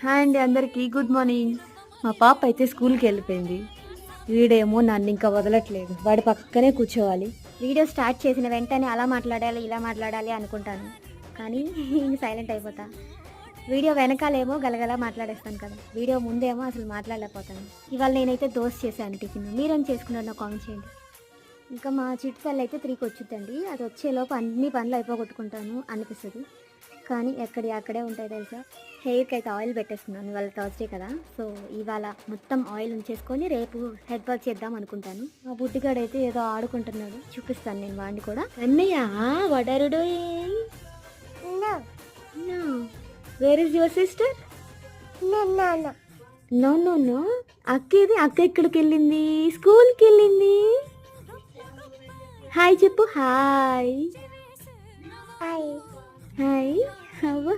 Hi అండి అందరికీ good morning. మా పాప అయితే స్కూల్కి వెళ్ళిపోయింది. వీడేమో నన్ను ఇంకా వదలట్లేదు, వాడి పక్కనే కూర్చోవాలి. వీడియో స్టార్ట్ చేసిన వెంటనే అలా మాట్లాడాలి ఇలా మాట్లాడాలి అనుకుంటాను, కానీ ఇంక సైలెంట్ అయిపోతా. వీడియో వెనకాలేమో గలగలా మాట్లాడేస్తాను కదా, వీడియో ముందేమో అసలు మాట్లాడలేకపోతాను. ఇవాళ నేనైతే దోశ చేశాను టిఫిన్. మీరేం చేసుకున్నారు నాకు కామెంట్ చేయండి. ఇంకా మా చిట్టుపల్లి అయితే 3కి వచ్చిందండి. అది వచ్చేలోపు అన్ని పనులు అయిపోగొట్టుకుంటాను అనిపిస్తుంది, కానీ అక్కడే ఉంటాయి తెలుసా. హెయిర్కి అయితే ఆయిల్ పెట్టేసుకున్నాను, ఇవాళ థర్స్డే కదా. సో ఇవాళ మొత్తం ఆయిల్ ఉంచేసుకొని రేపు హెడ్ బాత్ చేద్దాం అనుకుంటాను. మా బుడ్డిగాడైతే ఏదో ఆడుకుంటున్నాడు, చూపిస్తాను నేను వాడిని కూడా. అన్నయ్య, what are you doing? No. Where is your sister? No no no. అక్క ఎక్కడికి వెళ్ళింది? స్కూల్కి వెళ్ళింది. హాయ్ చెప్పు. Hi hi. అవ్వ